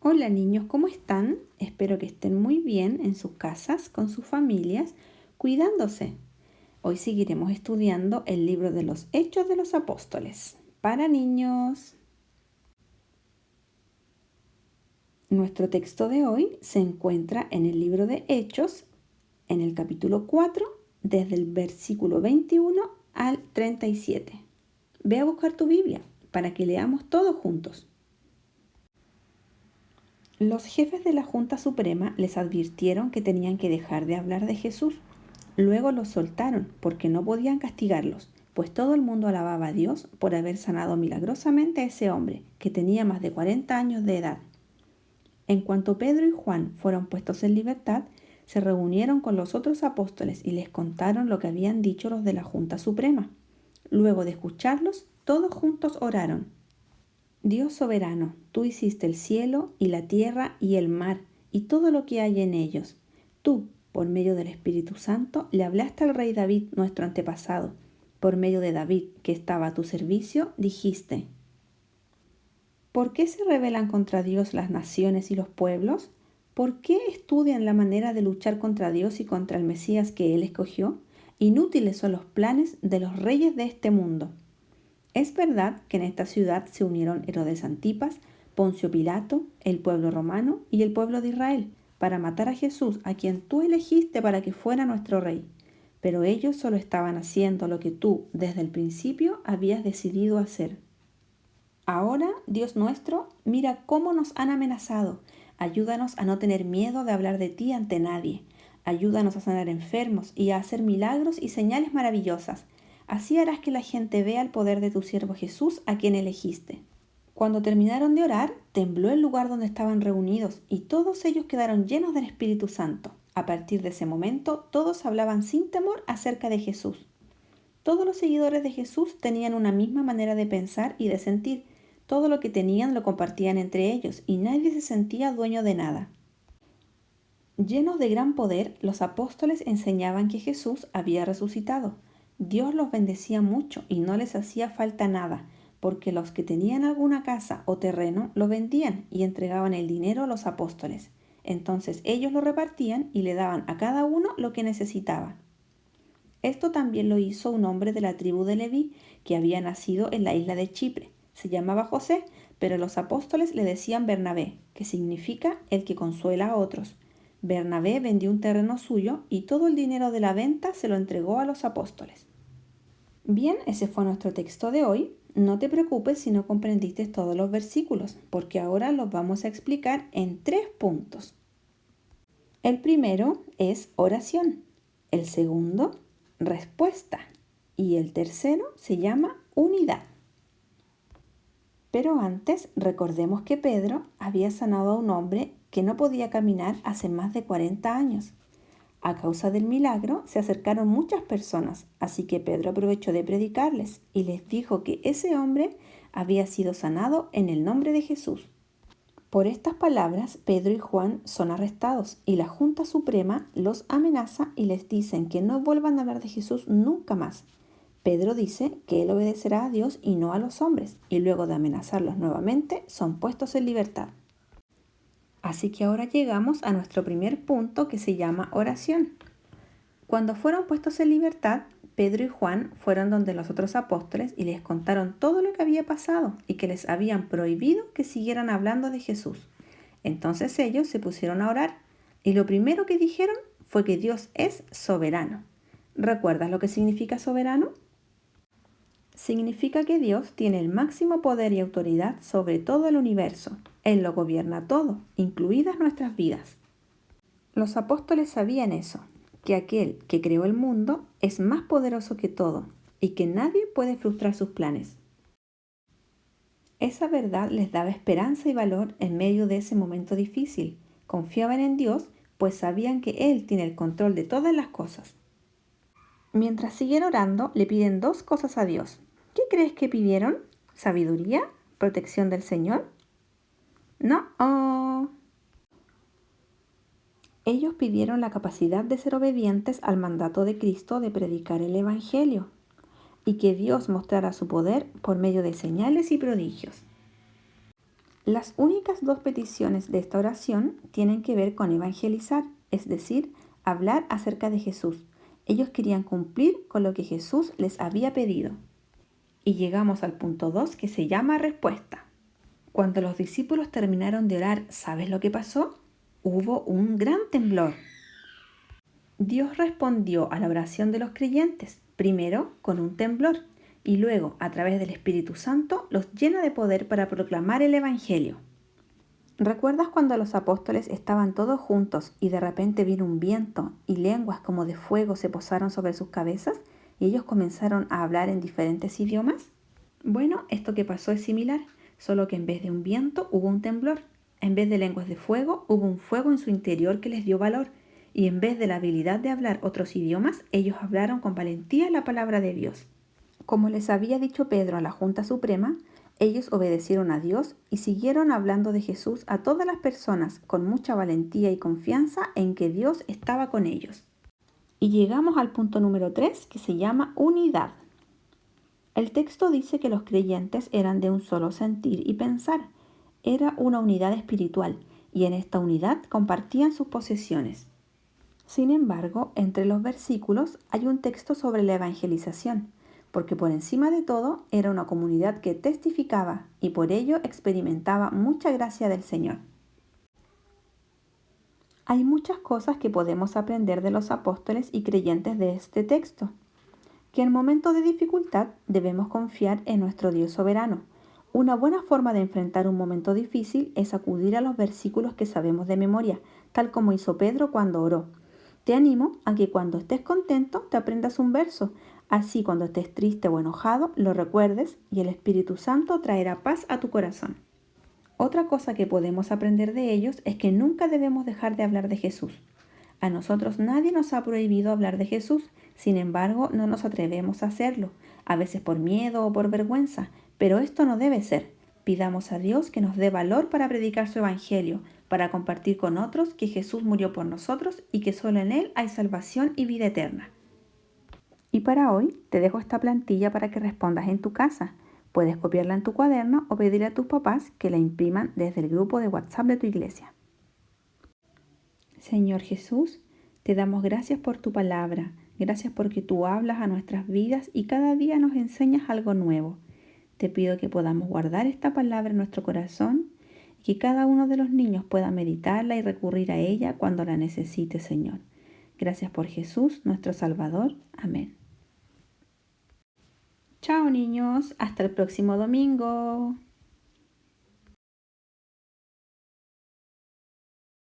Hola niños, ¿cómo están? Espero que estén muy bien en sus casas, con sus familias, cuidándose. Hoy seguiremos estudiando el libro de los Hechos de los Apóstoles. Para niños, nuestro texto de hoy se encuentra en el libro de Hechos, en el capítulo 4, desde el versículo 21 al 37. Ve a buscar tu Biblia para que leamos todos juntos. Los jefes de la Junta Suprema les advirtieron que tenían que dejar de hablar de Jesús. Luego los soltaron porque no podían castigarlos, pues todo el mundo alababa a Dios por haber sanado milagrosamente a ese hombre, que tenía más de 40 años de edad. En cuanto Pedro y Juan fueron puestos en libertad, se reunieron con los otros apóstoles y les contaron lo que habían dicho los de la Junta Suprema. Luego de escucharlos, todos juntos oraron. Dios soberano, tú hiciste el cielo y la tierra y el mar y todo lo que hay en ellos. Tú, por medio del Espíritu Santo, le hablaste al rey David, nuestro antepasado. Por medio de David, que estaba a tu servicio, dijiste: ¿Por qué se rebelan contra Dios las naciones y los pueblos? ¿Por qué estudian la manera de luchar contra Dios y contra el Mesías que Él escogió? Inútiles son los planes de los reyes de este mundo. Es verdad que en esta ciudad se unieron Herodes Antipas, Poncio Pilato, el pueblo romano y el pueblo de Israel para matar a Jesús, a quien tú elegiste para que fuera nuestro rey. Pero ellos solo estaban haciendo lo que tú desde el principio habías decidido hacer. Ahora, Dios nuestro, mira cómo nos han amenazado. Ayúdanos a no tener miedo de hablar de ti ante nadie. Ayúdanos a sanar enfermos y a hacer milagros y señales maravillosas. Así harás que la gente vea el poder de tu siervo Jesús, a quien elegiste. Cuando terminaron de orar, tembló el lugar donde estaban reunidos y todos ellos quedaron llenos del Espíritu Santo. A partir de ese momento, todos hablaban sin temor acerca de Jesús. Todos los seguidores de Jesús tenían una misma manera de pensar y de sentir. Todo lo que tenían lo compartían entre ellos y nadie se sentía dueño de nada. Llenos de gran poder, los apóstoles enseñaban que Jesús había resucitado. Dios los bendecía mucho y no les hacía falta nada, porque los que tenían alguna casa o terreno lo vendían y entregaban el dinero a los apóstoles. Entonces ellos lo repartían y le daban a cada uno lo que necesitaba. Esto también lo hizo un hombre de la tribu de Leví, que había nacido en la isla de Chipre. Se llamaba José, pero los apóstoles le decían Bernabé, que significa el que consuela a otros. Bernabé vendió un terreno suyo y todo el dinero de la venta se lo entregó a los apóstoles. Bien, ese fue nuestro texto de hoy. No te preocupes si no comprendiste todos los versículos, porque ahora los vamos a explicar en 3 puntos. El primero es oración. El segundo, respuesta. Y el tercero se llama unidad. Pero antes recordemos que Pedro había sanado a un hombre que no podía caminar hace más de 40 años. A causa del milagro se acercaron muchas personas, así que Pedro aprovechó de predicarles y les dijo que ese hombre había sido sanado en el nombre de Jesús. Por estas palabras, Pedro y Juan son arrestados y la Junta Suprema los amenaza y les dicen que no vuelvan a hablar de Jesús nunca más. Pedro dice que él obedecerá a Dios y no a los hombres, y luego de amenazarlos nuevamente, son puestos en libertad. Así que ahora llegamos a nuestro primer punto, que se llama oración. Cuando fueron puestos en libertad, Pedro y Juan fueron donde los otros apóstoles y les contaron todo lo que había pasado y que les habían prohibido que siguieran hablando de Jesús. Entonces ellos se pusieron a orar y lo primero que dijeron fue que Dios es soberano. ¿Recuerdas lo que significa soberano? Significa que Dios tiene el máximo poder y autoridad sobre todo el universo. Él lo gobierna todo, incluidas nuestras vidas. Los apóstoles sabían eso, que aquel que creó el mundo es más poderoso que todo y que nadie puede frustrar sus planes. Esa verdad les daba esperanza y valor en medio de ese momento difícil. Confiaban en Dios, pues sabían que Él tiene el control de todas las cosas. Mientras siguen orando, le piden 2 cosas a Dios. ¿Qué crees que pidieron? ¿Sabiduría? ¿Protección del Señor? No. Ellos pidieron la capacidad de ser obedientes al mandato de Cristo de predicar el Evangelio y que Dios mostrara su poder por medio de señales y prodigios. Las únicas dos peticiones de esta oración tienen que ver con evangelizar, es decir, hablar acerca de Jesús. Ellos querían cumplir con lo que Jesús les había pedido. Y llegamos al punto 2 que se llama respuesta. Cuando los discípulos terminaron de orar, ¿sabes lo que pasó? Hubo un gran temblor. Dios respondió a la oración de los creyentes, primero con un temblor, y luego, a través del Espíritu Santo, los llena de poder para proclamar el Evangelio. ¿Recuerdas cuando los apóstoles estaban todos juntos y de repente vino un viento y lenguas como de fuego se posaron sobre sus cabezas y ellos comenzaron a hablar en diferentes idiomas? Bueno, esto que pasó es similar, solo que en vez de un viento hubo un temblor. En vez de lenguas de fuego, hubo un fuego en su interior que les dio valor. Y en vez de la habilidad de hablar otros idiomas, ellos hablaron con valentía la palabra de Dios. Como les había dicho Pedro a la Junta Suprema, ellos obedecieron a Dios y siguieron hablando de Jesús a todas las personas con mucha valentía y confianza en que Dios estaba con ellos. Y llegamos al punto número 3, que se llama unidad. El texto dice que los creyentes eran de un solo sentir y pensar. Era una unidad espiritual y en esta unidad compartían sus posesiones. Sin embargo, entre los versículos hay un texto sobre la evangelización, porque por encima de todo era una comunidad que testificaba y por ello experimentaba mucha gracia del Señor. Hay muchas cosas que podemos aprender de los apóstoles y creyentes de este texto. Que en momentos de dificultad debemos confiar en nuestro Dios soberano. Una buena forma de enfrentar un momento difícil es acudir a los versículos que sabemos de memoria, tal como hizo Pedro cuando oró. Te animo a que cuando estés contento te aprendas un verso, así cuando estés triste o enojado lo recuerdes y el Espíritu Santo traerá paz a tu corazón. Otra cosa que podemos aprender de ellos es que nunca debemos dejar de hablar de Jesús. A nosotros nadie nos ha prohibido hablar de Jesús, sin embargo no nos atrevemos a hacerlo, a veces por miedo o por vergüenza, pero esto no debe ser. Pidamos a Dios que nos dé valor para predicar su evangelio, para compartir con otros que Jesús murió por nosotros y que solo en Él hay salvación y vida eterna. Y para hoy te dejo esta plantilla para que respondas en tu casa. Puedes copiarla en tu cuaderno o pedirle a tus papás que la impriman desde el grupo de WhatsApp de tu iglesia. Señor Jesús, te damos gracias por tu palabra, gracias porque tú hablas a nuestras vidas y cada día nos enseñas algo nuevo. Te pido que podamos guardar esta palabra en nuestro corazón y que cada uno de los niños pueda meditarla y recurrir a ella cuando la necesite, Señor. Gracias por Jesús, nuestro Salvador. Amén. Chao niños, hasta el próximo domingo.